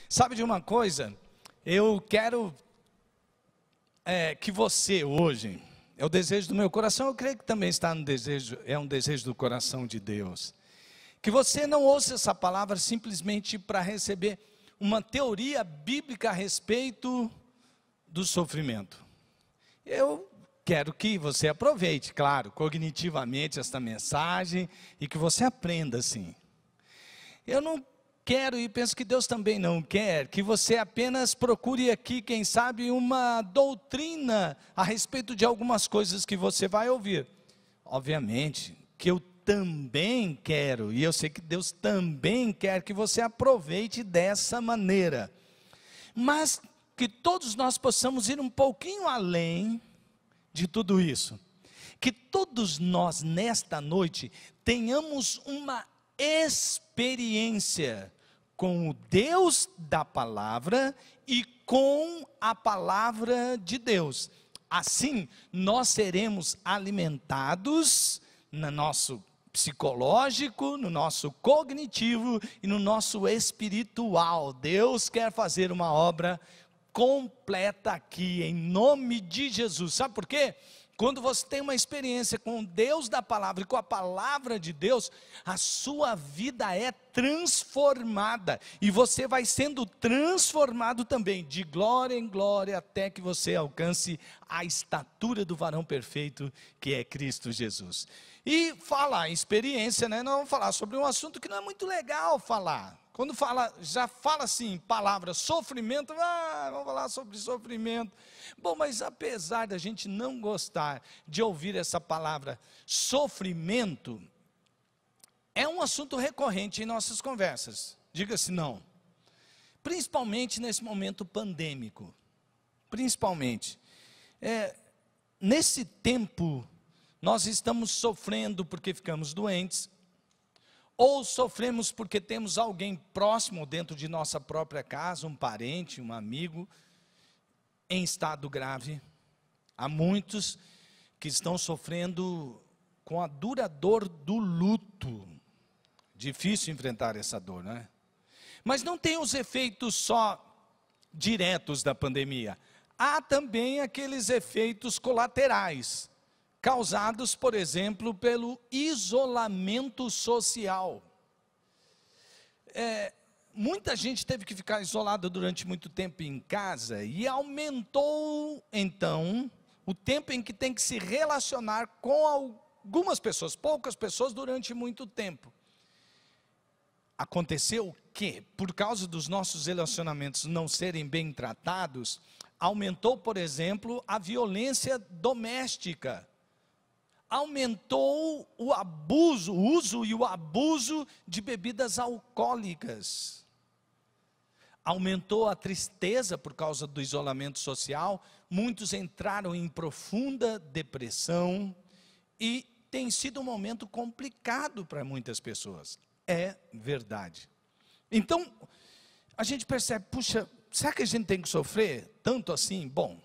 Sabe de uma coisa? Eu quero que você hoje, é o desejo do meu coração, eu creio que também está no desejo, é um desejo do coração de Deus. Que você não ouça essa palavra simplesmente para receber uma teoria bíblica a respeito do sofrimento. Eu quero que você aproveite, claro, cognitivamente esta mensagem e que você aprenda assim. Eu não quero, e penso que Deus também não quer, que você apenas procure aqui, quem sabe, uma doutrina a respeito de algumas coisas que você vai ouvir. Obviamente que eu também quero, e eu sei que Deus também quer que você aproveite dessa maneira. Mas que todos nós possamos ir um pouquinho além de tudo isso. Que todos nós, nesta noite, tenhamos uma experiência com o Deus da palavra e com a palavra de Deus. Assim, nós seremos alimentados no nosso psicológico, no nosso cognitivo e no nosso espiritual. Deus quer fazer uma obra completa aqui, em nome de Jesus. Sabe por quê? Quando você tem uma experiência com o Deus da palavra e com a palavra de Deus, a sua vida é transformada, e você vai sendo transformado também, de glória em glória, até que você alcance a estatura do varão perfeito, que é Cristo Jesus. E falar em experiência, nós vamos falar sobre um assunto que não é muito legal falar. Quando já fala assim, palavra sofrimento, vamos falar sobre sofrimento. Bom, mas apesar da gente não gostar de ouvir essa palavra sofrimento, é um assunto recorrente em nossas conversas. Diga-se não. Principalmente nesse momento pandêmico. Principalmente. Nesse tempo, nós estamos sofrendo porque ficamos doentes, ou sofremos porque temos alguém próximo dentro de nossa própria casa, um parente, um amigo, em estado grave. Há muitos que estão sofrendo com a dura dor do luto. Difícil enfrentar essa dor, não é? Mas não tem os efeitos só diretos da pandemia. Há também aqueles efeitos colaterais, causados, por exemplo, pelo isolamento social. Muita gente teve que ficar isolada durante muito tempo em casa, e aumentou, então, o tempo em que tem que se relacionar com algumas pessoas, poucas pessoas, durante muito tempo. Aconteceu que, por causa dos nossos relacionamentos não serem bem tratados, aumentou, por exemplo, a violência doméstica. Aumentou o uso e o abuso de bebidas alcoólicas. Aumentou a tristeza por causa do isolamento social. Muitos entraram em profunda depressão e tem sido um momento complicado para muitas pessoas. É verdade. Então, a gente percebe, puxa, será que a gente tem que sofrer tanto assim? Bom,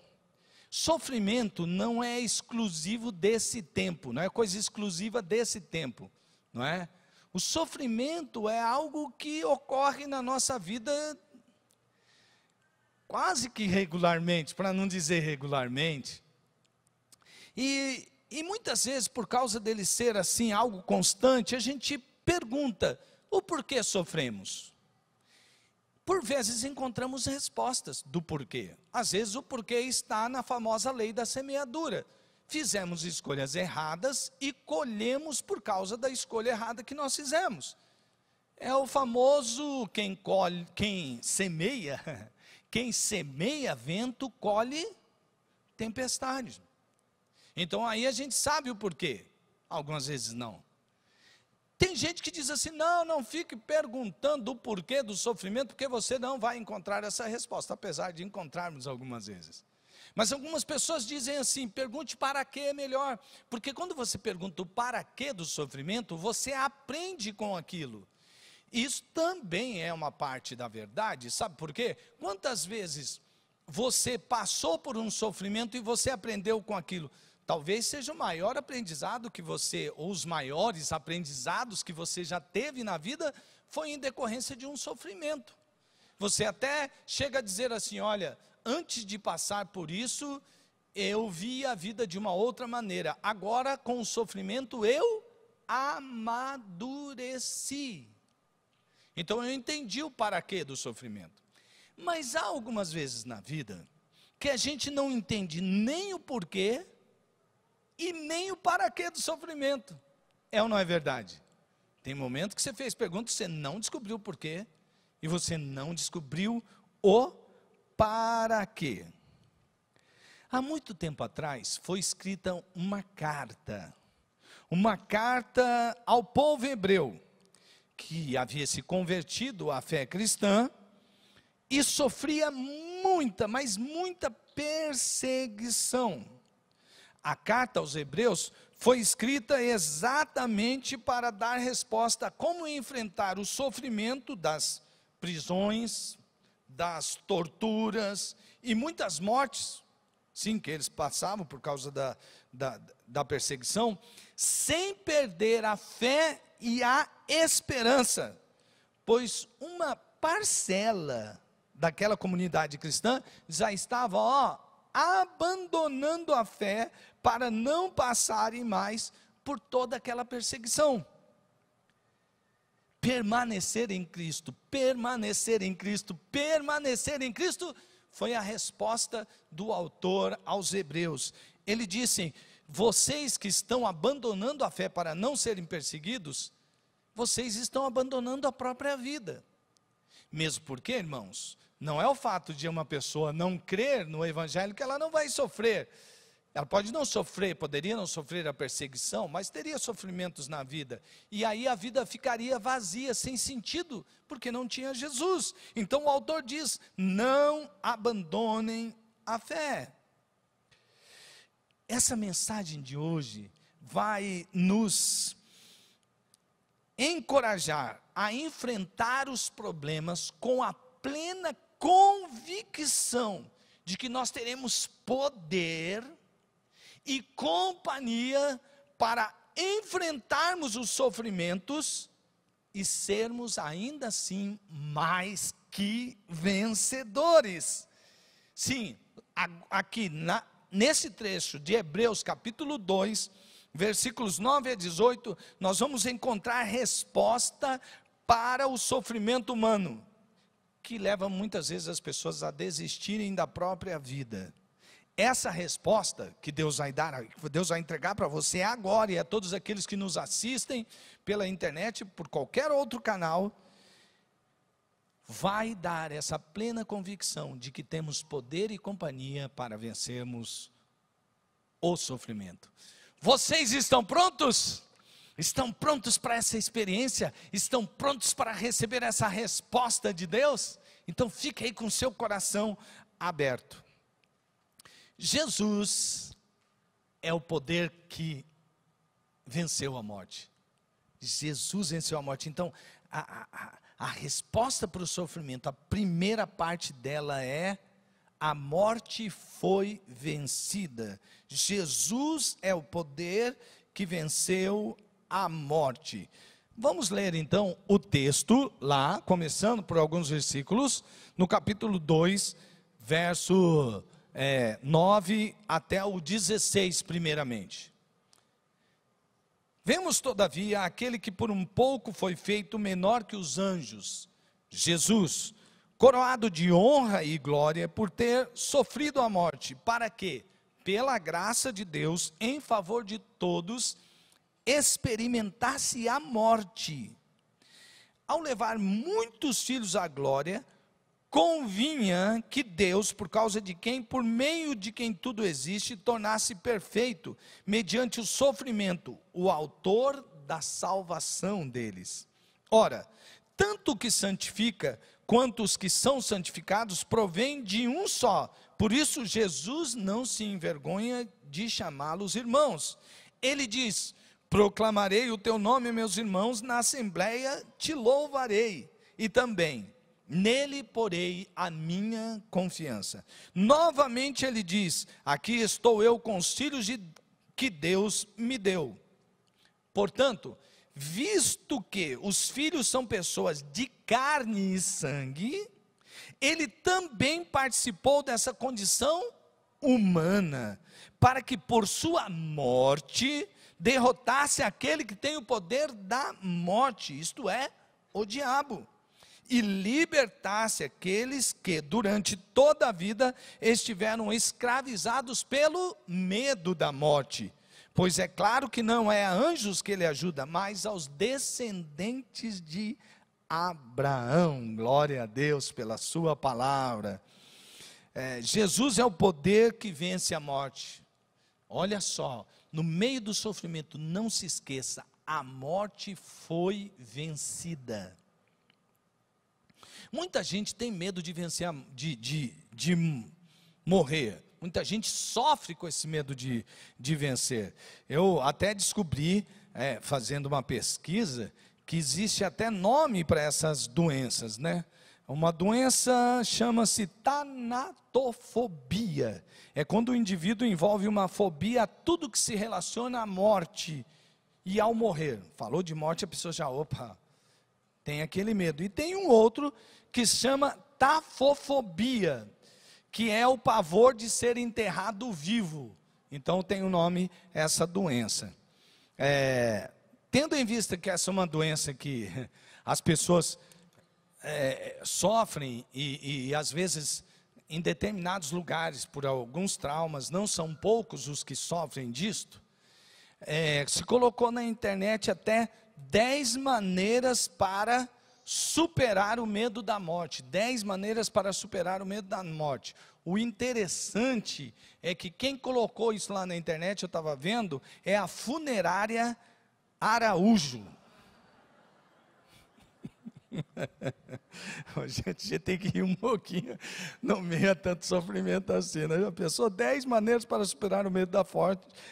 sofrimento não é exclusivo desse tempo, não é coisa exclusiva desse tempo, não é? O sofrimento é algo que ocorre na nossa vida quase que regularmente, para não dizer regularmente. E muitas vezes, por causa dele ser assim, algo constante, a gente pergunta, o porquê sofremos? Por vezes encontramos respostas do porquê. Às vezes o porquê está na famosa lei da semeadura. Fizemos escolhas erradas e colhemos por causa da escolha errada que nós fizemos. É o famoso quem semeia vento, colhe tempestade. Então aí a gente sabe o porquê. Algumas vezes não. Tem gente que diz assim, não fique perguntando o porquê do sofrimento, porque você não vai encontrar essa resposta, apesar de encontrarmos algumas vezes. Mas algumas pessoas dizem assim, pergunte para quê é melhor, porque quando você pergunta o para quê do sofrimento, você aprende com aquilo. Isso também é uma parte da verdade, sabe por quê? Quantas vezes você passou por um sofrimento e você aprendeu com aquilo? Talvez seja o maior aprendizado que você, ou os maiores aprendizados que você já teve na vida, foi em decorrência de um sofrimento. Você até chega a dizer assim: olha, antes de passar por isso, eu vi a vida de uma outra maneira. Agora, com o sofrimento, eu amadureci. Então, eu entendi o paraquê do sofrimento. Mas há algumas vezes na vida que a gente não entende nem o porquê e nem o paraquê do sofrimento. É ou não é verdade? Tem momento que você fez perguntas, você não descobriu o porquê e você não descobriu o paraquê. Há muito tempo atrás foi escrita uma carta ao povo hebreu, que havia se convertido à fé cristã e sofria muita, mas muita perseguição. A carta aos hebreus foi escrita exatamente para dar resposta a como enfrentar o sofrimento das prisões, das torturas e muitas mortes, sim, que eles passavam por causa da perseguição, sem perder a fé e a esperança, pois uma parcela daquela comunidade cristã já estava, abandonando a fé para não passarem mais por toda aquela perseguição. Permanecer em Cristo, permanecer em Cristo, permanecer em Cristo, foi a resposta do autor aos hebreus. Ele disse: vocês que estão abandonando a fé para não serem perseguidos, vocês estão abandonando a própria vida. Mesmo porque, irmãos, não é o fato de uma pessoa não crer no evangelho que ela não vai sofrer. Ela pode não sofrer, poderia não sofrer a perseguição, mas teria sofrimentos na vida. E aí a vida ficaria vazia, sem sentido, porque não tinha Jesus. Então o autor diz: não abandonem a fé. Essa mensagem de hoje vai nos encorajar a enfrentar os problemas com a plena convicção de que nós teremos poder e companhia para enfrentarmos os sofrimentos e sermos ainda assim mais que vencedores. Sim, aqui nesse trecho de Hebreus capítulo 2, versículos 9 a 18, nós vamos encontrar resposta para o sofrimento humano, que leva muitas vezes as pessoas a desistirem da própria vida. Essa resposta que Deus vai dar, que Deus vai entregar para você agora e a todos aqueles que nos assistem pela internet, por qualquer outro canal, vai dar essa plena convicção de que temos poder e companhia para vencermos o sofrimento. Vocês estão prontos? Estão prontos para essa experiência? Estão prontos para receber essa resposta de Deus? Então fique aí com o seu coração aberto. Jesus é o poder que venceu a morte. Jesus venceu a morte. Então, a resposta para o sofrimento, a primeira parte dela é: a morte foi vencida. Jesus é o poder que venceu a morte. Vamos ler então o texto lá, começando por alguns versículos, no capítulo 2, verso 9 até o 16 primeiramente. Vemos todavia aquele que por um pouco foi feito menor que os anjos, Jesus, coroado de honra e glória por ter sofrido a morte, para que, pela graça de Deus, em favor de todos, experimentasse a morte. Ao levar muitos filhos à glória, convinha que Deus, por causa de quem, por meio de quem tudo existe, tornasse perfeito, mediante o sofrimento, o autor da salvação deles. Ora, tanto o que santifica, quanto os que são santificados, provém de um só. Por isso Jesus não se envergonha de chamá-los irmãos. Ele diz: proclamarei o teu nome, meus irmãos, na assembleia te louvarei. E também nele porei a minha confiança. Novamente ele diz: aqui estou eu com os filhos que Deus me deu. Portanto, visto que os filhos são pessoas de carne e sangue, Ele também participou dessa condição humana, para que por sua morte derrotasse aquele que tem o poder da morte, isto é, o diabo, e libertasse aqueles que durante toda a vida estiveram escravizados pelo medo da morte. Pois é claro que não é a anjos que ele ajuda, mas aos descendentes de Abraão. Glória a Deus pela sua palavra. Jesus é o poder que vence a morte. Olha só, no meio do sofrimento, não se esqueça, a morte foi vencida. Muita gente tem medo de vencer, de morrer. Muita gente sofre com esse medo de vencer. Eu até descobri, fazendo uma pesquisa, que existe até nome para essas doenças, né? Uma doença chama-se tanatofobia. É quando o indivíduo envolve uma fobia a tudo que se relaciona à morte e ao morrer. Falou de morte, a pessoa já, opa, tem aquele medo. E tem um outro que se chama tafofobia, que é o pavor de ser enterrado vivo. Então tem o nome, essa doença. Tendo em vista que essa é uma doença que as pessoas sofrem e às vezes em determinados lugares por alguns traumas, não são poucos os que sofrem disto, se colocou na internet até 10 maneiras para superar o medo da morte. 10 maneiras para superar o medo da morte. O interessante é que quem colocou isso lá na internet, eu estava vendo, é a Funerária Araújo. A gente tem que rir um pouquinho, não meio a tanto sofrimento assim, né? A pessoa, 10 maneiras para superar o medo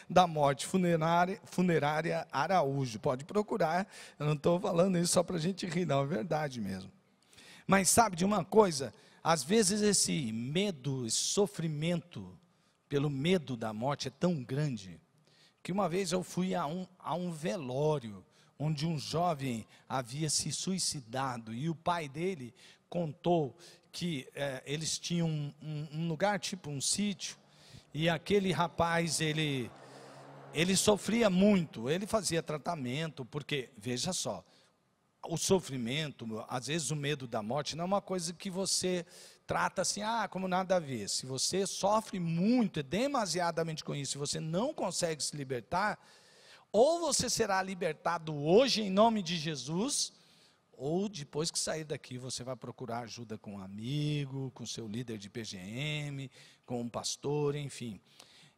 da morte, Funerária Araújo, pode procurar, eu não estou falando isso só para a gente rir, não, é verdade mesmo. Mas sabe de uma coisa, às vezes esse medo, esse sofrimento pelo medo da morte é tão grande, que uma vez eu fui a um velório, onde um jovem havia se suicidado, e o pai dele contou que eles tinham um lugar, tipo um sítio, e aquele rapaz, ele sofria muito, ele fazia tratamento, porque, veja só, o sofrimento, às vezes o medo da morte, não é uma coisa que você trata assim, como nada a ver. Se você sofre muito, demasiadamente com isso, e você não consegue se libertar, ou você será libertado hoje em nome de Jesus, ou depois que sair daqui você vai procurar ajuda com um amigo, com seu líder de PGM, com um pastor, enfim.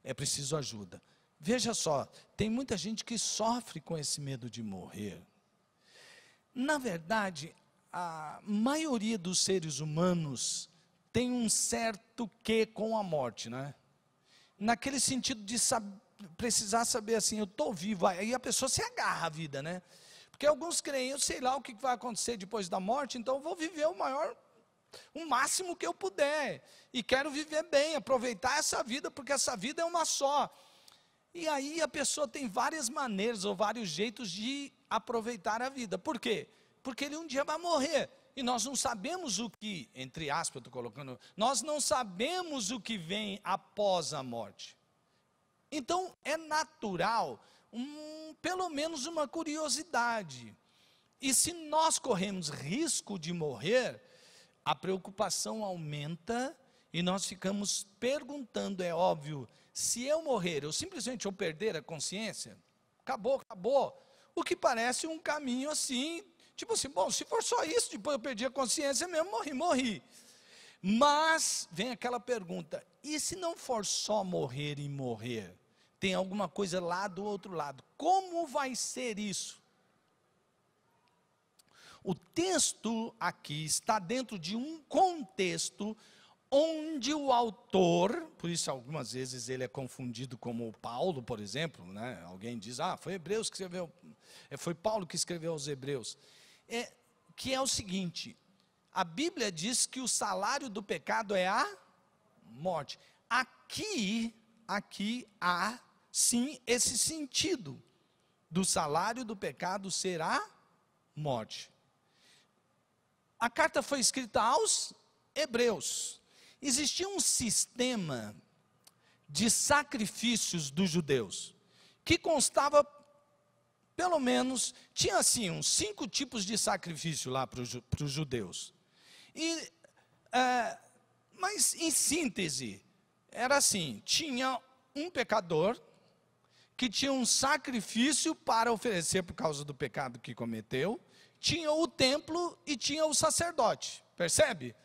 É preciso ajuda. Veja só, tem muita gente que sofre com esse medo de morrer. Na verdade, a maioria dos seres humanos tem um certo quê com a morte, né? Naquele sentido de precisar saber assim, eu estou vivo, aí a pessoa se agarra à vida, né? Porque alguns creem, eu sei lá o que vai acontecer depois da morte, então eu vou viver o máximo que eu puder, e quero viver bem, aproveitar essa vida, porque essa vida é uma só. E aí a pessoa tem várias maneiras, ou vários jeitos de aproveitar a vida. Por quê? Porque ele um dia vai morrer, e nós não sabemos o que, entre aspas eu estou colocando, nós não sabemos o que vem após a morte. Então, é natural, pelo menos uma curiosidade. E se nós corremos risco de morrer, a preocupação aumenta e nós ficamos perguntando, é óbvio, se eu morrer, eu simplesmente perder a consciência, acabou. O que parece um caminho assim, tipo assim, bom, se for só isso, depois eu perdi a consciência mesmo, morri. Mas vem aquela pergunta, e se não for só morrer e morrer? Tem alguma coisa lá do outro lado. Como vai ser isso? O texto aqui está dentro de um contexto onde o autor, por isso algumas vezes ele é confundido como Paulo, por exemplo, né? Alguém diz, foi Hebreus que escreveu, foi Paulo que escreveu aos Hebreus. Que é o seguinte, a Bíblia diz que o salário do pecado é a morte. Aqui há sim esse sentido do salário do pecado será morte. A carta foi escrita aos Hebreus, existia um sistema de sacrifícios dos judeus, que constava, pelo menos, tinha assim, uns 5 tipos de sacrifício lá para os judeus. Mas, em síntese, era assim, tinha um pecador, que tinha um sacrifício para oferecer por causa do pecado que cometeu, tinha o templo e tinha o sacerdote, percebe?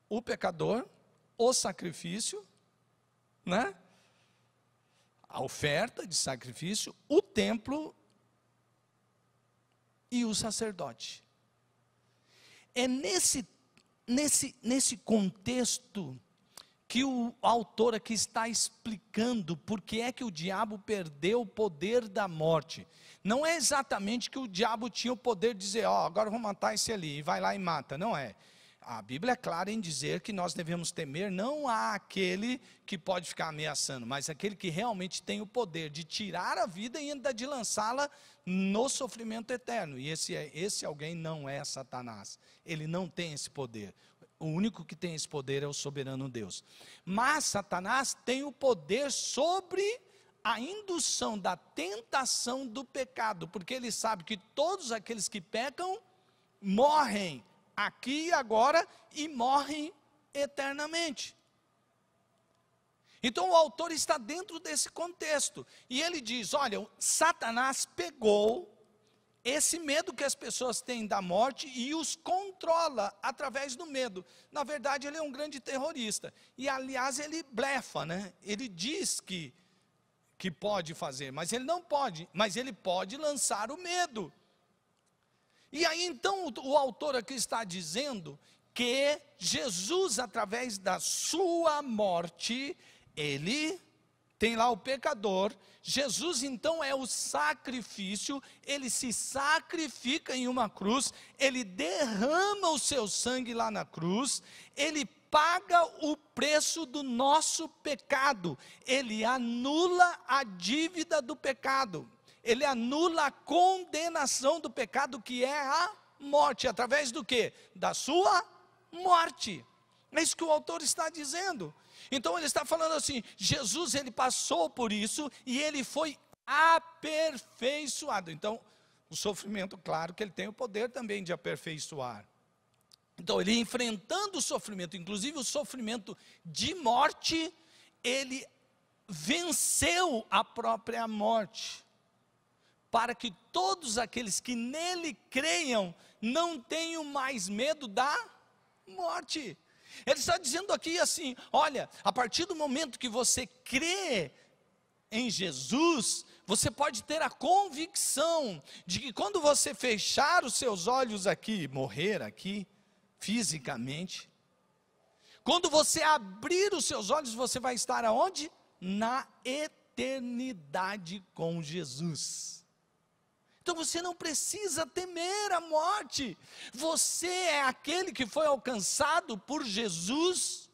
O pecador, o sacrifício, né? A oferta de sacrifício, o templo e o sacerdote. É nesse contexto que o autor aqui está explicando por que é que o diabo perdeu o poder da morte. Não é exatamente que o diabo tinha o poder de dizer, agora eu vou matar esse ali, e vai lá e mata, não é. A Bíblia é clara em dizer que nós devemos temer não aquele que pode ficar ameaçando, mas aquele que realmente tem o poder de tirar a vida e ainda de lançá-la no sofrimento eterno. E esse alguém não é Satanás, ele não tem esse poder. O único que tem esse poder é o soberano Deus. Mas Satanás tem o poder sobre a indução da tentação do pecado, porque ele sabe que todos aqueles que pecam morrem aqui e agora e morrem eternamente. Então o autor está dentro desse contexto, e ele diz, olha, Satanás pegou esse medo que as pessoas têm da morte e os controla através do medo. Na verdade, ele é um grande terrorista. E, aliás, ele blefa, né? Ele diz que pode fazer, mas ele não pode. Mas ele pode lançar o medo. E aí, então, o autor aqui está dizendo que Jesus, através da sua morte, ele tem lá o pecador. Jesus então é o sacrifício, ele se sacrifica em uma cruz, ele derrama o seu sangue lá na cruz, ele paga o preço do nosso pecado, ele anula a dívida do pecado, ele anula a condenação do pecado, que é a morte, através do quê? Da sua morte. É isso que o autor está dizendo. Então ele está falando assim, Jesus ele passou por isso e ele foi aperfeiçoado. Então o sofrimento, claro que ele tem o poder também de aperfeiçoar. Então ele enfrentando o sofrimento, inclusive o sofrimento de morte, ele venceu a própria morte, para que todos aqueles que nele creiam não tenham mais medo da morte. Ele está dizendo aqui assim, olha, a partir do momento que você crê em Jesus, você pode ter a convicção de que quando você fechar os seus olhos aqui, morrer aqui, fisicamente, quando você abrir os seus olhos, você vai estar aonde? Na eternidade com Jesus. Então você não precisa temer a morte, você é aquele que foi alcançado por Jesus,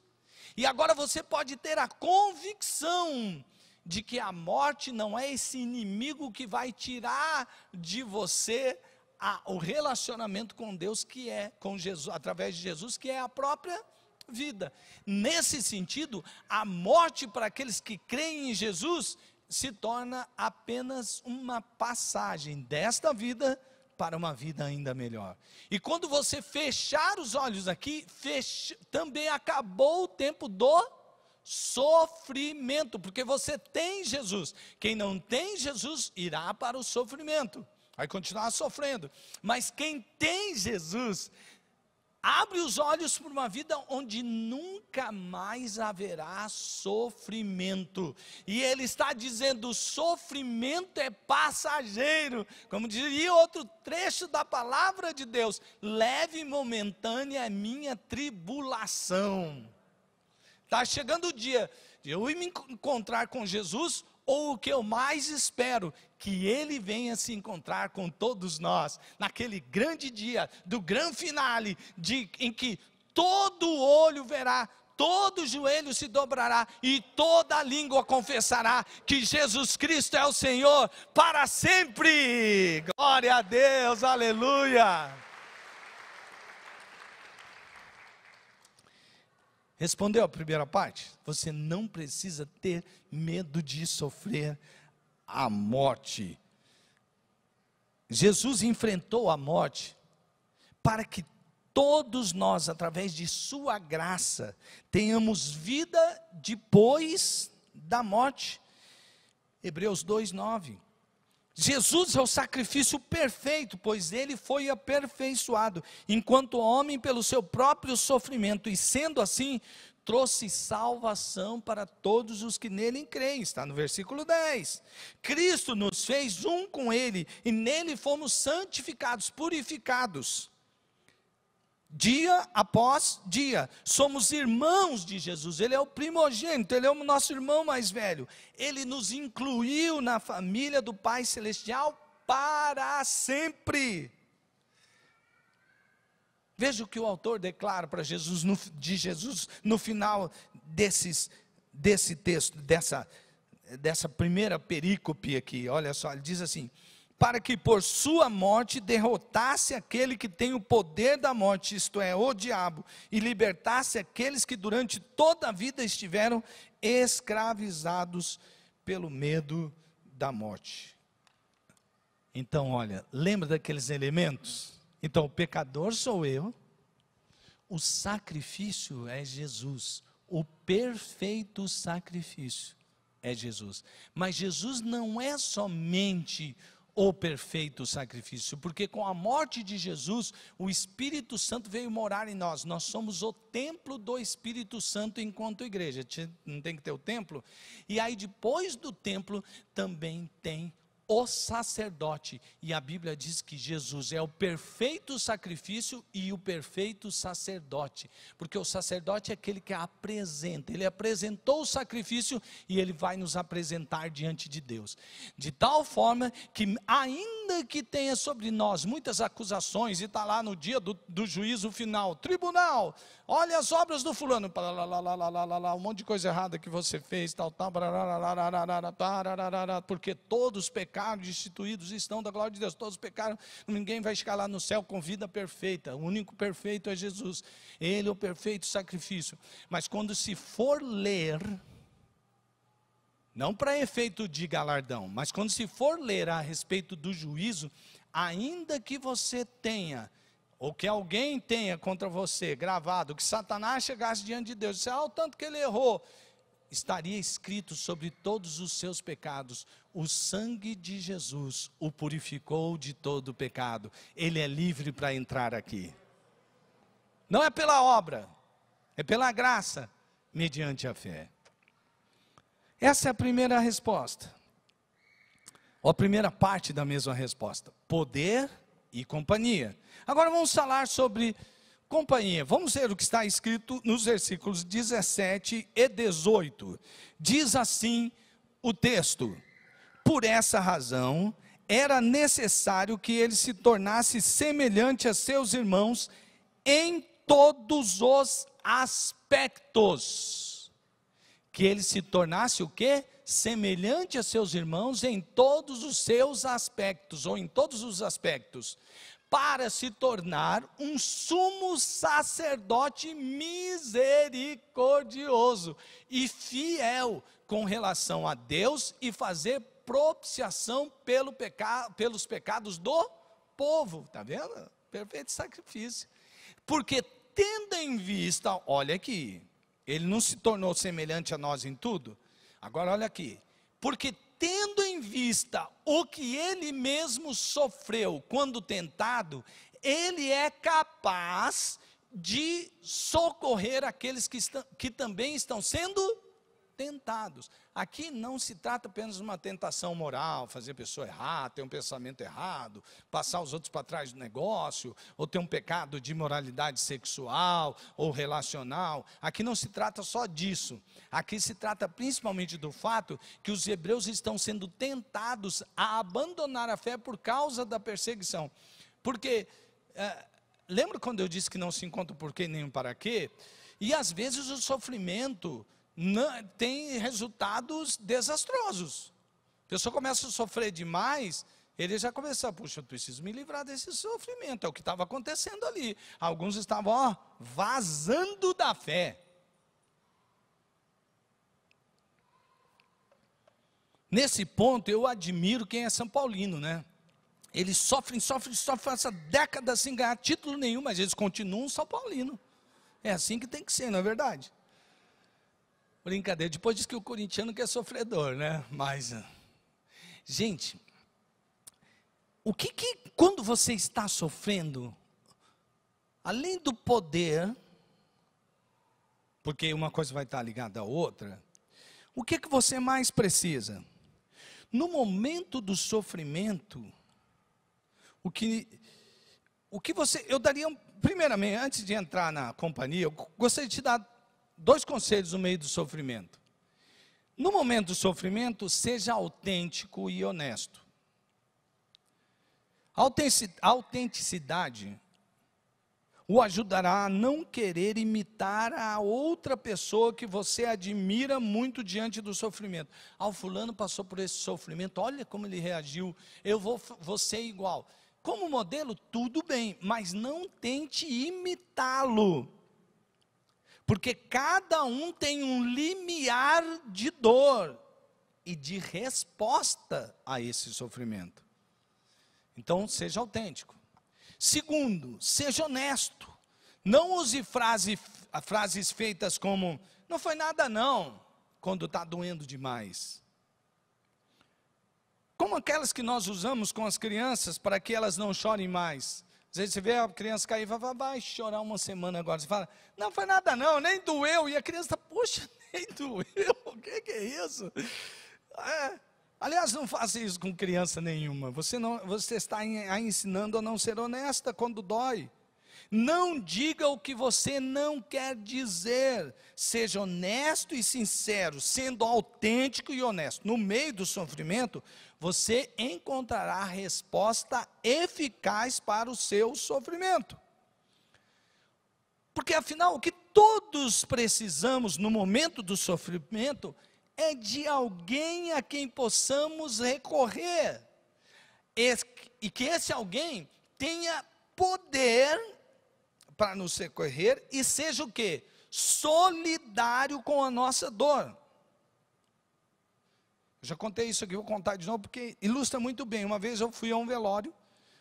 e agora você pode ter a convicção de que a morte não é esse inimigo que vai tirar de você o relacionamento com Deus, que é com Jesus, através de Jesus, que é a própria vida. Nesse sentido, a morte para aqueles que creem em Jesus se torna apenas uma passagem desta vida para uma vida ainda melhor. E quando você fechar os olhos aqui, também acabou o tempo do sofrimento, porque você tem Jesus. Quem não tem Jesus irá para o sofrimento, vai continuar sofrendo. Mas quem tem Jesus abre os olhos para uma vida onde nunca mais haverá sofrimento. E ele está dizendo, o sofrimento é passageiro. Como diria outro trecho da palavra de Deus, leve e momentânea a minha tribulação. Está chegando o dia de eu me encontrar com Jesus, ou o que eu mais espero, que Ele venha se encontrar com todos nós, naquele grande dia, do grande finale, em que todo olho verá, todo joelho se dobrará, e toda língua confessará, que Jesus Cristo é o Senhor, para sempre. Glória a Deus, aleluia. Respondeu a primeira parte? Você não precisa ter medo de sofrer a morte. Jesus enfrentou a morte para que todos nós, através de sua graça, tenhamos vida depois da morte. Hebreus 2:9. Jesus é o sacrifício perfeito, pois ele foi aperfeiçoado, enquanto homem pelo seu próprio sofrimento, e sendo assim, trouxe salvação para todos os que nele creem, está no versículo 10. Cristo nos fez um com ele, e nele fomos santificados, purificados, dia após dia. Somos irmãos de Jesus, ele é o primogênito, ele é o nosso irmão mais velho. Ele nos incluiu na família do Pai Celestial para sempre. Veja o que o autor declara para Jesus, de Jesus, no final desse texto, dessa primeira perícope aqui. Olha só, ele diz assim: para que por sua morte derrotasse aquele que tem o poder da morte, isto é, o diabo, e libertasse aqueles que durante toda a vida estiveram escravizados pelo medo da morte. Então, olha, lembra daqueles elementos? Então, o pecador sou eu, o sacrifício é Jesus, o perfeito sacrifício é Jesus. Mas Jesus não é somente o perfeito sacrifício, porque com a morte de Jesus, o Espírito Santo veio morar em nós. Nós somos o templo do Espírito Santo enquanto igreja. Não tem que ter o templo? E aí depois do templo também tem o sacerdote, e a Bíblia diz que Jesus é o perfeito sacrifício e o perfeito sacerdote, porque o sacerdote é aquele que apresenta, ele apresentou o sacrifício e ele vai nos apresentar diante de Deus, de tal forma que ainda que tenha sobre nós muitas acusações, e está lá no dia do juízo final, tribunal, olha as obras do fulano, um monte de coisa errada que você fez, porque todos pecaram, destituídos estão da glória de Deus, todos pecaram, ninguém vai chegar lá no céu com vida perfeita, o único perfeito é Jesus, ele é o perfeito sacrifício. Mas quando se for ler, não para efeito de galardão, mas quando se for ler a respeito do juízo, ainda que você tenha, ou que alguém tenha contra você gravado, que Satanás chegasse diante de Deus e disse, o tanto que ele errou, estaria escrito sobre todos os seus pecados, o sangue de Jesus o purificou de todo o pecado, ele é livre para entrar aqui, não é pela obra, é pela graça, mediante a fé. Essa é a primeira resposta, ou a primeira parte da mesma resposta, poder e companhia. Agora vamos falar sobre companhia. Vamos ver o que está escrito nos versículos 17 e 18. Diz assim o texto: por essa razão, era necessário que ele se tornasse semelhante a seus irmãos em todos os aspectos. Que ele se tornasse o quê? Semelhante a seus irmãos em todos os seus aspectos, ou em todos os aspectos, para se tornar um sumo sacerdote misericordioso e fiel com relação a Deus, e fazer propiciação pelos pecados do povo. Está vendo? Perfeito sacrifício. Porque tendo em vista, olha aqui, ele não se tornou semelhante a nós em tudo. Agora olha aqui, porque tendo em vista o que ele mesmo sofreu quando tentado, ele é capaz de socorrer aqueles que também estão sendo tentados. Aqui não se trata apenas de uma tentação moral, fazer a pessoa errar, ter um pensamento errado, passar os outros para trás do negócio, ou ter um pecado de imoralidade sexual ou relacional. Aqui não se trata só disso. Aqui se trata principalmente do fato que os hebreus estão sendo tentados a abandonar a fé por causa da perseguição. Porque, lembra quando eu disse que não se encontra o porquê nem o para quê? E às vezes o sofrimento tem resultados desastrosos. A pessoa começa a sofrer demais, ele já começa, puxa, eu preciso me livrar desse sofrimento. É o que estava acontecendo ali. Alguns estavam vazando da fé. Nesse ponto, eu admiro quem é São Paulino, né? Eles sofrem essa década sem ganhar título nenhum, mas eles continuam São Paulino. É assim que tem que ser, não é verdade? Brincadeira, depois diz que o corintiano que é sofredor, né? Mas, gente, quando você está sofrendo, além do poder, porque uma coisa vai estar ligada à outra, o que você mais precisa? No momento do sofrimento, eu daria, primeiramente, antes de entrar na companhia, eu gostaria de te dar 2 conselhos no meio do sofrimento. No momento do sofrimento, seja autêntico e honesto. A autenticidade o ajudará a não querer imitar a outra pessoa que você admira muito diante do sofrimento. O fulano passou por esse sofrimento, olha como ele reagiu, eu vou ser igual. Como modelo, tudo bem, mas não tente imitá-lo. Porque cada um tem um limiar de dor e de resposta a esse sofrimento. Então, seja autêntico. Segundo, seja honesto. Não use frases feitas como, não foi nada não, quando está doendo demais. Como aquelas que nós usamos com as crianças para que elas não chorem mais. Às vezes você vê a criança cair e vai chorar uma semana agora. Você fala, não foi nada não, nem doeu. E a criança está, poxa, nem doeu, o que é isso? Aliás, não faça isso com criança nenhuma. Você está a ensinando a não ser honesta quando dói. Não diga o que você não quer dizer. Seja honesto e sincero, sendo autêntico e honesto. No meio do sofrimento, você encontrará a resposta eficaz para o seu sofrimento. Porque afinal, o que todos precisamos no momento do sofrimento é de alguém a quem possamos recorrer. E que esse alguém tenha poder para nos recorrer e seja o quê? Solidário com a nossa dor. Eu já contei isso aqui, vou contar de novo, porque ilustra muito bem. Uma vez eu fui a um velório,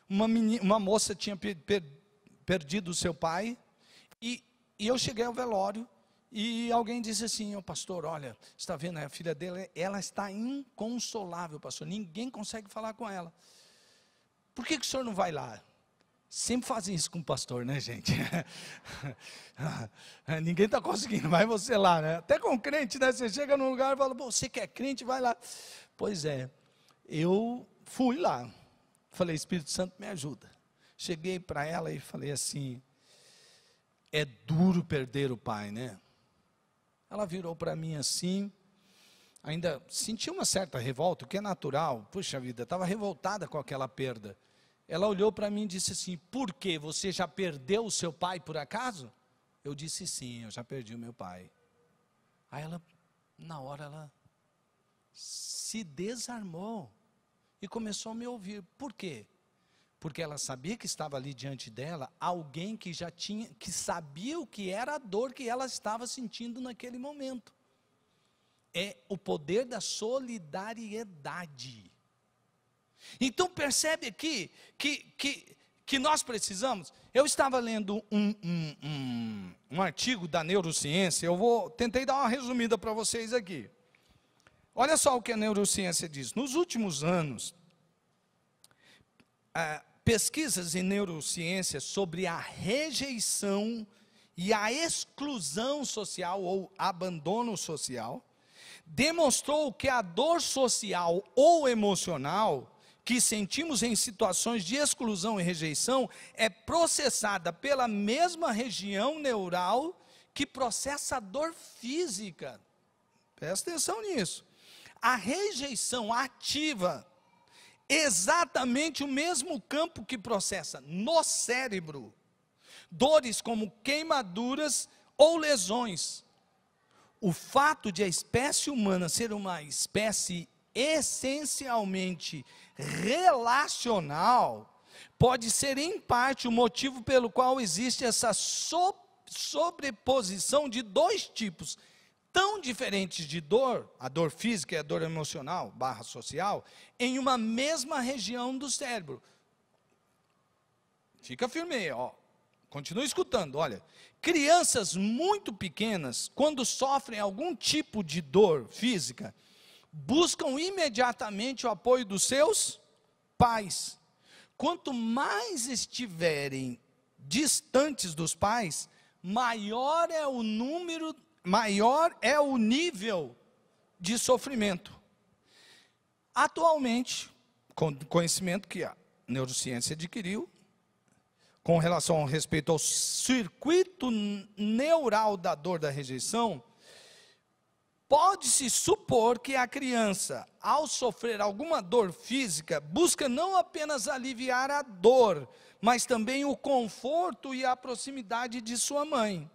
uma moça tinha perdido o seu pai, e eu cheguei ao velório, e alguém disse assim, pastor, olha, você está vendo, a filha dele, ela está inconsolável, pastor, ninguém consegue falar com ela. Por que o senhor não vai lá? Sempre fazem isso com o pastor, né, gente? Ninguém está conseguindo, vai você lá, né? Até com crente, né? Você chega num lugar e fala, você que é crente, vai lá. Pois é, eu fui lá. Falei, Espírito Santo, me ajuda. Cheguei para ela e falei assim, é duro perder o pai, né? Ela virou para mim assim, ainda sentiu uma certa revolta, o que é natural. Puxa vida, estava revoltada com aquela perda. Ela olhou para mim e disse assim, por quê? Você já perdeu o seu pai por acaso? Eu disse sim, eu já perdi o meu pai. Aí ela, na hora, ela se desarmou e começou a me ouvir. Por quê? Porque ela sabia que estava ali diante dela alguém que que sabia o que era a dor que ela estava sentindo naquele momento. É o poder da solidariedade. Então percebe aqui que nós precisamos. Eu estava lendo um artigo da neurociência, tentei dar uma resumida para vocês aqui. Olha só o que a neurociência diz. Nos últimos anos, pesquisas em neurociência sobre a rejeição e a exclusão social ou abandono social, demonstrou que a dor social ou emocional que sentimos em situações de exclusão e rejeição é processada pela mesma região neural que processa a dor física. Presta atenção nisso. A rejeição ativa exatamente o mesmo campo que processa no cérebro dores como queimaduras ou lesões. O fato de a espécie humana ser uma espécie essencialmente relacional pode ser em parte o motivo pelo qual existe essa sobreposição de 2 tipos, tão diferentes de dor, a dor física e a dor emocional, / social, em uma mesma região do cérebro. Fica firme aí, ó. Continua escutando, olha. Crianças muito pequenas, quando sofrem algum tipo de dor física, buscam imediatamente o apoio dos seus pais. Quanto mais estiverem distantes dos pais, maior é o nível de sofrimento. Atualmente, com o conhecimento que a neurociência adquiriu, com relação ao respeito ao circuito neural da dor da rejeição, pode-se supor que a criança, ao sofrer alguma dor física, busca não apenas aliviar a dor, mas também o conforto e a proximidade de sua mãe.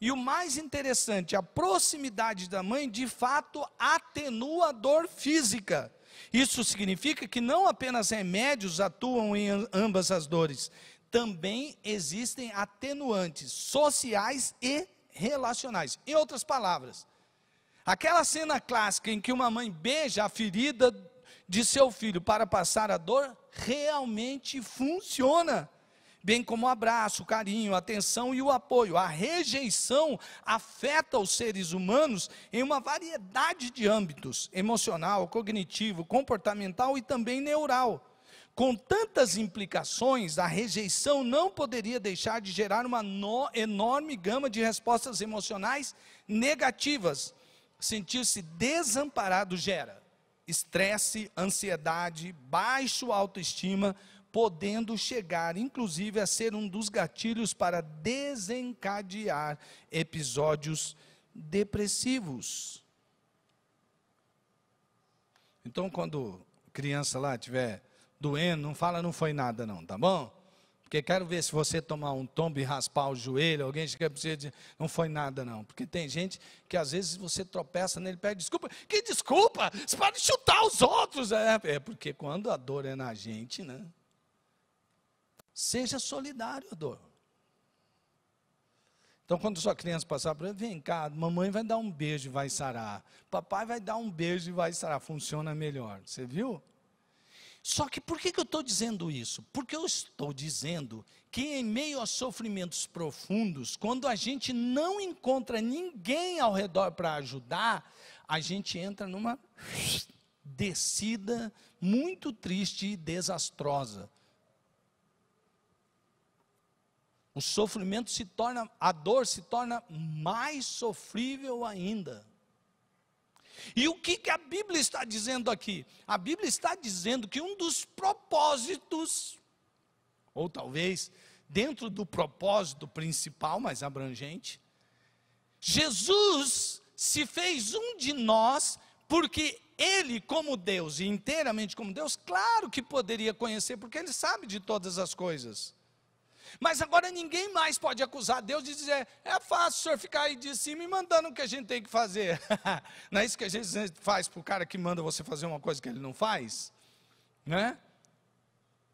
E o mais interessante, a proximidade da mãe, de fato, atenua a dor física. Isso significa que não apenas remédios atuam em ambas as dores, também existem atenuantes sociais e relacionais. Em outras palavras, aquela cena clássica em que uma mãe beija a ferida de seu filho para passar a dor, realmente funciona. Bem como o abraço, o carinho, a atenção e o apoio. A rejeição afeta os seres humanos em uma variedade de âmbitos: emocional, cognitivo, comportamental e também neural. Com tantas implicações, a rejeição não poderia deixar de gerar uma enorme gama de respostas emocionais negativas. Sentir-se desamparado gera estresse, ansiedade, baixa autoestima, podendo chegar, inclusive, a ser um dos gatilhos para desencadear episódios depressivos. Então, quando criança lá estiver doendo, não fala não foi nada não, tá bom? Porque quero ver se você tomar um tombo e raspar o joelho, alguém chega para você e diz, não foi nada não. Porque tem gente que às vezes você tropeça nele, pede desculpa. Que desculpa? Você pode chutar os outros. É porque quando a dor é na gente, né? Seja solidário à dor. Então, quando sua criança passar por ele, vem cá, mamãe vai dar um beijo e vai sarar. Papai vai dar um beijo e vai sarar. Funciona melhor. Você viu? Só que por que eu estou dizendo isso? Porque eu estou dizendo que em meio a sofrimentos profundos, quando a gente não encontra ninguém ao redor para ajudar, a gente entra numa descida muito triste e desastrosa. O sofrimento se torna, a dor se torna mais sofrível ainda. E o que a Bíblia está dizendo aqui? A Bíblia está dizendo que um dos propósitos, ou talvez dentro do propósito principal, mais abrangente, Jesus se fez um de nós, porque Ele, como Deus, e inteiramente como Deus, claro que poderia conhecer, porque Ele sabe de todas as coisas. Mas agora ninguém mais pode acusar Deus de dizer, é fácil o senhor ficar aí de cima e mandando o que a gente tem que fazer. Não é isso que a gente faz para o cara que manda você fazer uma coisa que ele não faz? Né?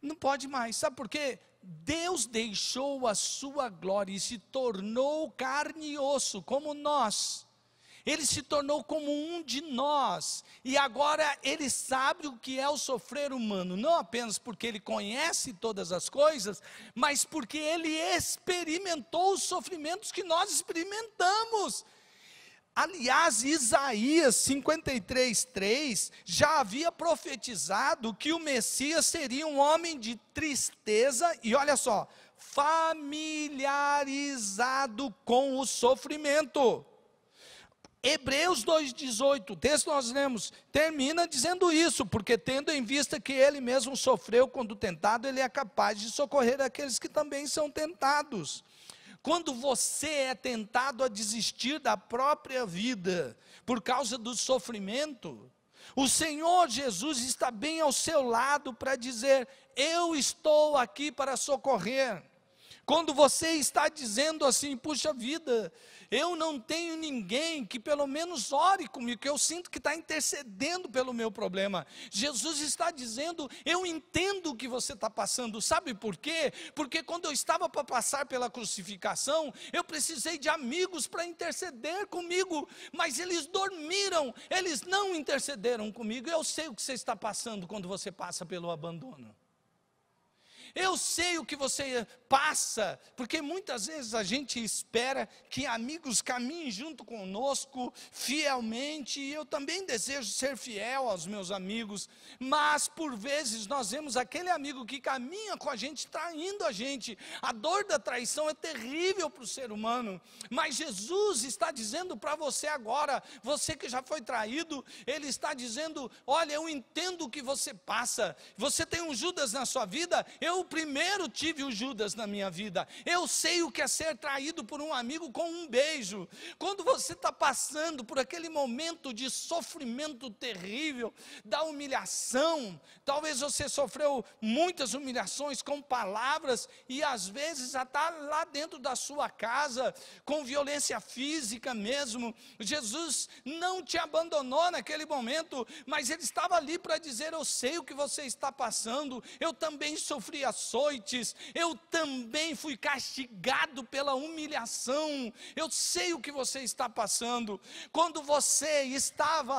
Não pode mais, sabe por quê? Deus deixou a sua glória e se tornou carne e osso, como nós. Ele se tornou como um de nós, e agora Ele sabe o que é o sofrer humano, não apenas porque Ele conhece todas as coisas, mas porque Ele experimentou os sofrimentos que nós experimentamos. Aliás, Isaías 53:3 já havia profetizado que o Messias seria um homem de tristeza, e olha só, familiarizado com o sofrimento. Hebreus 2,18, o texto que nós lemos, termina dizendo isso, porque tendo em vista que ele mesmo sofreu quando tentado, ele é capaz de socorrer aqueles que também são tentados. Quando você é tentado a desistir da própria vida, por causa do sofrimento, o Senhor Jesus está bem ao seu lado para dizer, eu estou aqui para socorrer. Quando você está dizendo assim, puxa vida, eu não tenho ninguém que pelo menos ore comigo, que eu sinto que está intercedendo pelo meu problema. Jesus está dizendo, eu entendo o que você está passando, sabe por quê? Porque quando eu estava para passar pela crucificação, eu precisei de amigos para interceder comigo, mas eles dormiram, eles não intercederam comigo. Eu sei o que você está passando quando você passa pelo abandono. Eu sei o que você passa, porque muitas vezes a gente espera que amigos caminhem junto conosco fielmente, e eu também desejo ser fiel aos meus amigos, mas por vezes nós vemos aquele amigo que caminha com a gente, traindo a gente. A dor da traição é terrível para o ser humano, mas Jesus está dizendo para você agora, você que já foi traído, Ele está dizendo, olha, eu entendo o que você passa. Você tem um Judas na sua vida, eu primeiro tive o Judas na minha vida. Eu sei o que é ser traído por um amigo com um beijo. Quando você está passando por aquele momento de sofrimento terrível, da humilhação, talvez você sofreu muitas humilhações com palavras, e às vezes até lá dentro da sua casa, com violência física mesmo. Jesus não te abandonou naquele momento, mas Ele estava ali para dizer, eu sei o que você está passando, eu também sofri açoites, eu também fui castigado pela humilhação, eu sei o que você está passando. Quando você está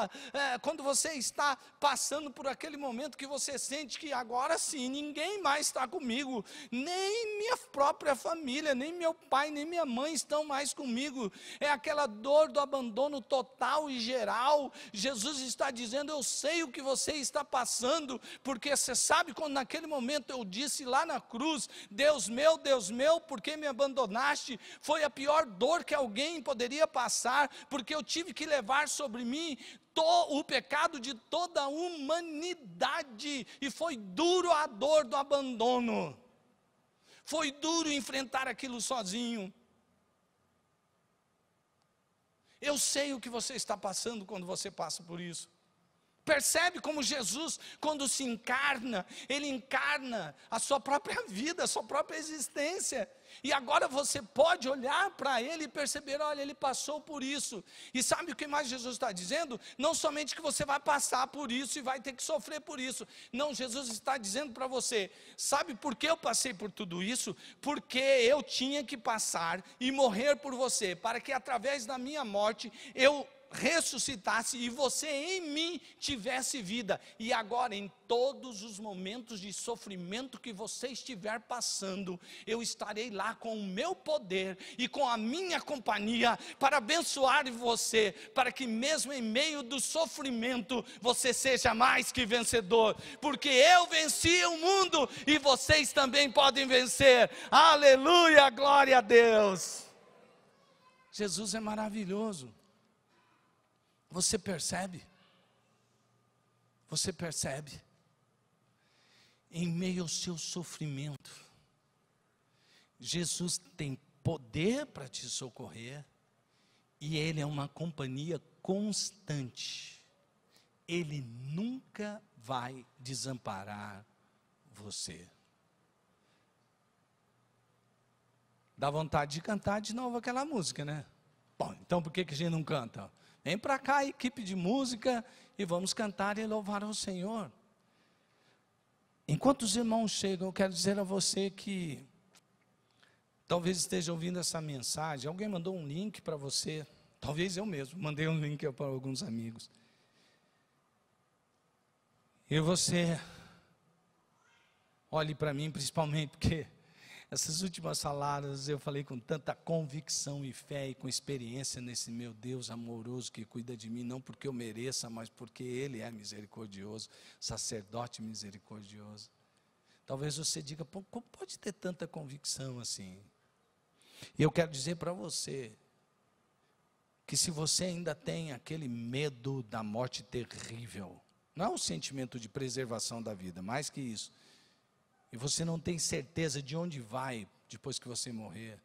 passando por aquele momento que você sente que agora sim, ninguém mais está comigo, nem minha própria família, nem meu pai, nem minha mãe estão mais comigo, é aquela dor do abandono total e geral. Jesus está dizendo, eu sei o que você está passando, porque você sabe quando naquele momento eu disse lá na cruz, Deus meu, por que me abandonaste? Foi a pior dor que alguém poderia passar, porque eu tive que levar sobre mim o pecado de toda a humanidade, e foi duro a dor do abandono, foi duro enfrentar aquilo sozinho. Eu sei o que você está passando quando você passa por isso. Percebe como Jesus, quando se encarna, Ele encarna a sua própria vida, a sua própria existência. E agora você pode olhar para Ele e perceber, olha, Ele passou por isso. E sabe o que mais Jesus está dizendo? Não somente que você vai passar por isso e vai ter que sofrer por isso. Não, Jesus está dizendo para você, sabe por que eu passei por tudo isso? Porque eu tinha que passar e morrer por você, para que através da minha morte eu ressuscitasse e você em mim tivesse vida. E agora, em todos os momentos de sofrimento que você estiver passando, eu estarei lá com o meu poder e com a minha companhia para abençoar você, para que mesmo em meio do sofrimento você seja mais que vencedor, porque eu venci o mundo e vocês também podem vencer. Aleluia, glória a Deus. Jesus é maravilhoso. Você percebe? Você percebe? Em meio ao seu sofrimento, Jesus tem poder para te socorrer, e Ele é uma companhia constante. Ele nunca vai desamparar você. Dá vontade de cantar de novo aquela música, né? Bom, então por que a gente não canta? Vem para cá, equipe de música, e vamos cantar e louvar ao Senhor. Enquanto os irmãos chegam, eu quero dizer a você que talvez esteja ouvindo essa mensagem, alguém mandou um link para você, talvez eu mesmo, mandei um link para alguns amigos. E você olhe para mim principalmente, porque essas últimas palavras eu falei com tanta convicção e fé e com experiência nesse meu Deus amoroso que cuida de mim, não porque eu mereça, mas porque Ele é misericordioso, sacerdote misericordioso. Talvez você diga, pô, como pode ter tanta convicção assim? E eu quero dizer para você, que se você ainda tem aquele medo da morte terrível, não é um sentimento de preservação da vida, mais que isso, e você não tem certeza de onde vai depois que você morrer,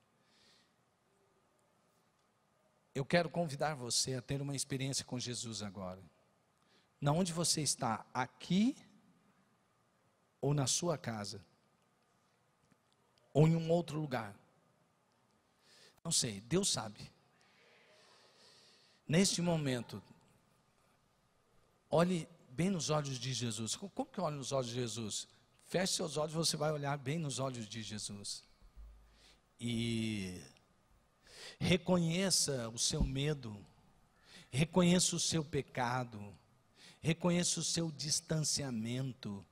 eu quero convidar você a ter uma experiência com Jesus agora. Na onde você está, aqui ou na sua casa, ou em um outro lugar, não sei, Deus sabe. neste momento, olhe bem nos olhos de Jesus. Como que olha nos olhos de Jesus? Feche seus olhos, você vai olhar bem nos olhos de Jesus. E reconheça o seu medo, reconheça o seu pecado, reconheça o seu distanciamento,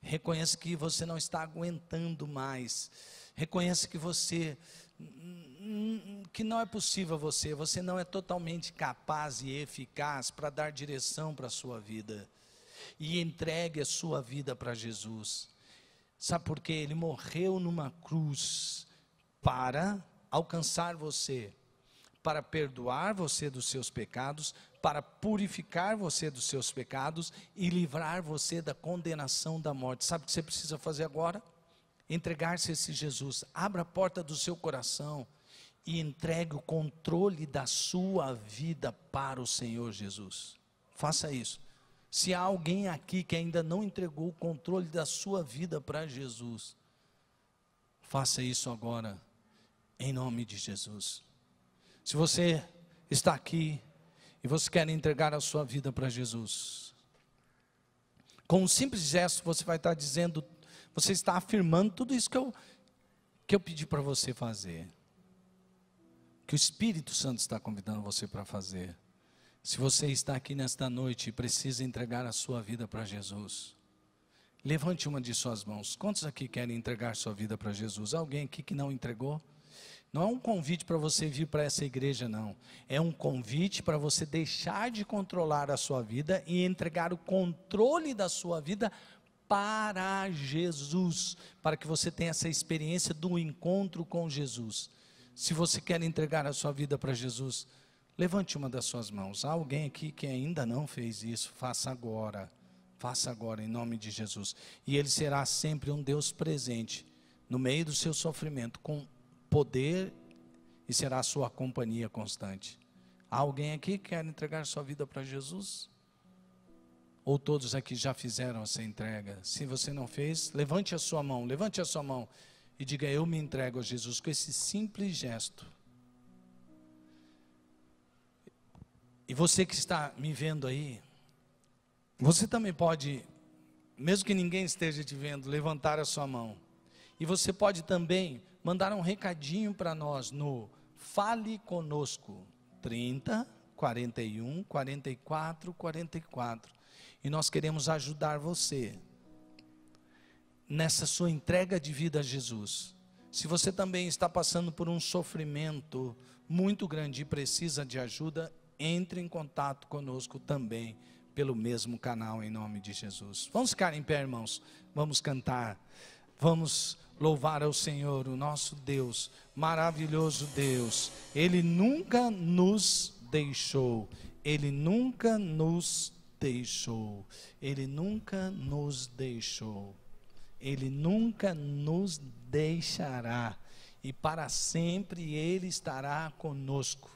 reconheça que você não está aguentando mais, reconheça que que não é possível você não é totalmente capaz e eficaz para dar direção para a sua vida, e entregue a sua vida para Jesus. Sabe por quê? Ele morreu numa cruz para alcançar você, para perdoar você dos seus pecados, para purificar você dos seus pecados e livrar você da condenação da morte. Sabe o que você precisa fazer agora? Entregar-se a esse Jesus. Abra a porta do seu coração e entregue o controle da sua vida para o Senhor Jesus. Faça isso. Se há alguém aqui que ainda não entregou o controle da sua vida para Jesus, faça isso agora, em nome de Jesus. Se você está aqui e você quer entregar a sua vida para Jesus, com um simples gesto você vai estar dizendo, você está afirmando tudo isso que eu pedi para você fazer, que o Espírito Santo está convidando você para fazer. Se você está aqui nesta noite e precisa entregar a sua vida para Jesus, levante uma de suas mãos. Quantos aqui querem entregar sua vida para Jesus? Alguém aqui que não entregou? Não é um convite para você vir para essa igreja, não. É um convite para você deixar de controlar a sua vida e entregar o controle da sua vida para Jesus, para que você tenha essa experiência do encontro com Jesus. Se você quer entregar a sua vida para Jesus, levante uma das suas mãos. Há alguém aqui que ainda não fez isso? Faça agora em nome de Jesus. E Ele será sempre um Deus presente no meio do seu sofrimento, com poder, e será a sua companhia constante. Há alguém aqui que quer entregar sua vida para Jesus? Ou todos aqui já fizeram essa entrega? Se você não fez, levante a sua mão e diga: eu me entrego a Jesus, com esse simples gesto. E você que está me vendo aí, você também pode, mesmo que ninguém esteja te vendo, levantar a sua mão. E você pode também mandar um recadinho para nós no Fale Conosco, 30 41 44 44. E nós queremos ajudar você nessa sua entrega de vida a Jesus. Se você também está passando por um sofrimento muito grande e precisa de ajuda, entre em contato conosco também pelo mesmo canal, em nome de Jesus. Vamos ficar em pé, irmãos. Vamos cantar. Vamos louvar ao Senhor, o nosso Deus, maravilhoso Deus. Ele nunca nos deixou. Ele nunca nos deixou. Ele nunca nos deixou. Ele nunca nos deixará. E para sempre Ele estará conosco.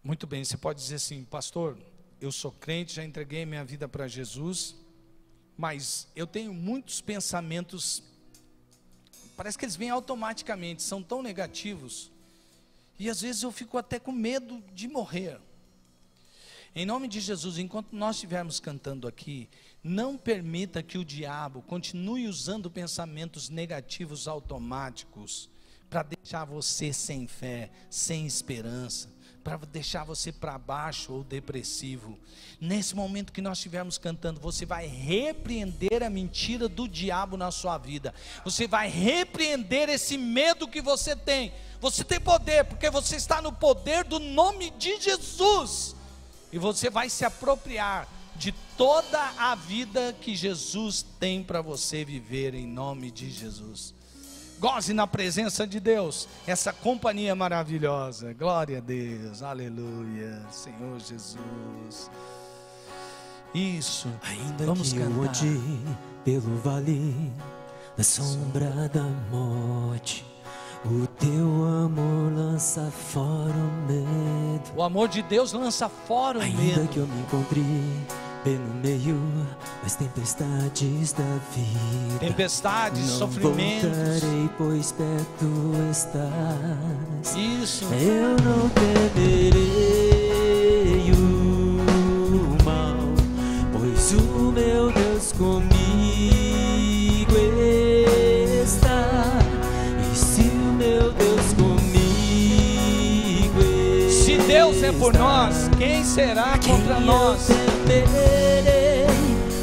Muito bem, você pode dizer assim: pastor, eu sou crente, já entreguei minha vida para Jesus, mas eu tenho muitos pensamentos, parece que eles vêm automaticamente, são tão negativos, e às vezes eu fico até com medo de morrer. Em nome de Jesus, enquanto nós estivermos cantando aqui, não permita que o diabo continue usando pensamentos negativos automáticos para deixar você sem fé, sem esperança, para deixar você para baixo ou depressivo. Nesse momento que nós estivermos cantando, você vai repreender a mentira do diabo na sua vida. Você vai repreender esse medo que você tem. Você tem poder, porque você está no poder do nome de Jesus. E você vai se apropriar de toda a vida que Jesus tem para você viver, em nome de Jesus. Goze na presença de Deus, essa companhia maravilhosa. Glória a Deus, aleluia, Senhor Jesus. Isso, ainda vamos que cantar. eu ande pelo vale da sombra da morte, o teu amor lança fora o medo. O amor de Deus lança fora o ainda medo. que eu me encontre pelo meio das tempestades da vida, tempestades, não sofrimentos, voltarei, pois perto estás. Isso. Eu não temerei, é por nós, quem será contra nós?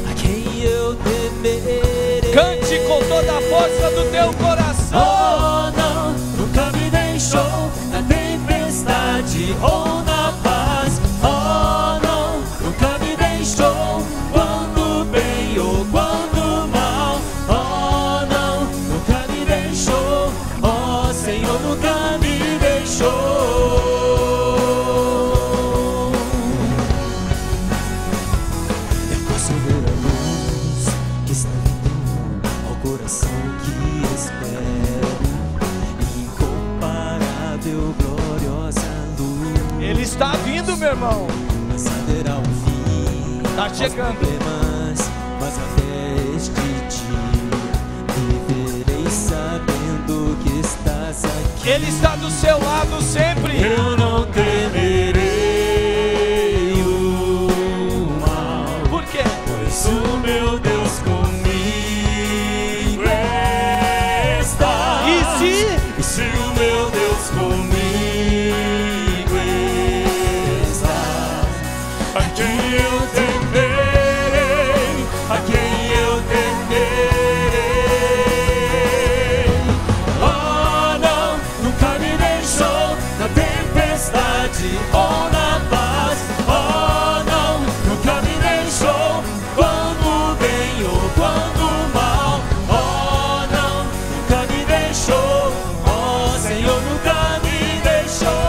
A quem eu temerei? Cante com toda a força do teu coração. Oh, não, nunca me deixou na tempestade ou na paz. Oh, não, nunca me deixou quando bem ou quando mal. Oh, não, nunca me deixou. Oh, Senhor, nunca me deixou. Eu posso ver a luz que está vindo ao coração que espera, incomparável, gloriosa luz. Ele está vindo, meu irmão. Mas haverá um fim, Está chegando. problemas, mas até este dia viverei sabendo que estás aqui. Ele está do seu lado sempre. Eu não temerei o mal, Por quê? pois o meu Deus comigo está. E se o meu Deus comigo está, a quem eu temerei, a quem eu temerei? Oh, não, nunca me deixou na tempestade ou na paz. Oh, não, nunca me deixou quando bem ou quando mal. Oh, não, nunca me deixou. Oh, Senhor, nunca me deixou.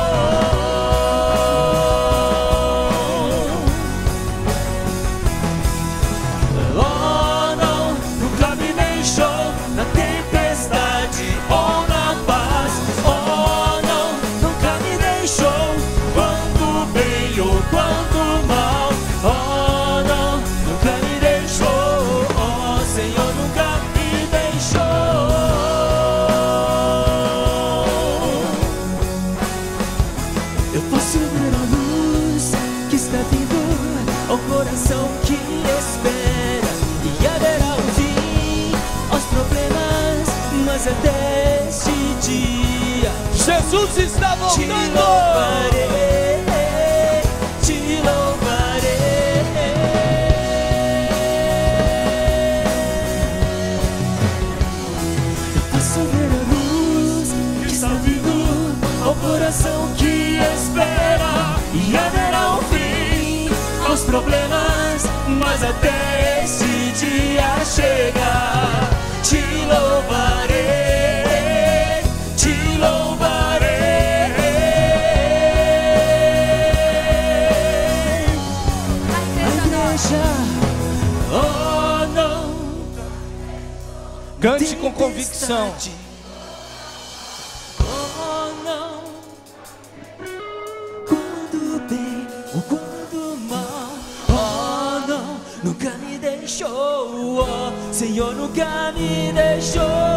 Oh, não, nunca me deixou na tempestade ou na paz. Oh, não, nunca me deixou quando bem ou quando mal. Oh, não, nunca me deixou. Oh, Senhor, nunca me deixou. Eu posso ver a luz que está vindo ao coração que espera, e haverá um fim aos problemas, mas até este dia Jesus está te voltando. louvarei, te louvarei. Eu posso ver a luz que está vindo ao coração que espera, e haverá um fim aos problemas, mas até esse dia chegar, te louvarei, te louvarei. A igreja, oh, não. Cante com convicção. Oh, não. Quando bem ou quando mal. Oh, não, nunca me deixou. Oh, Senhor, nunca me deixou.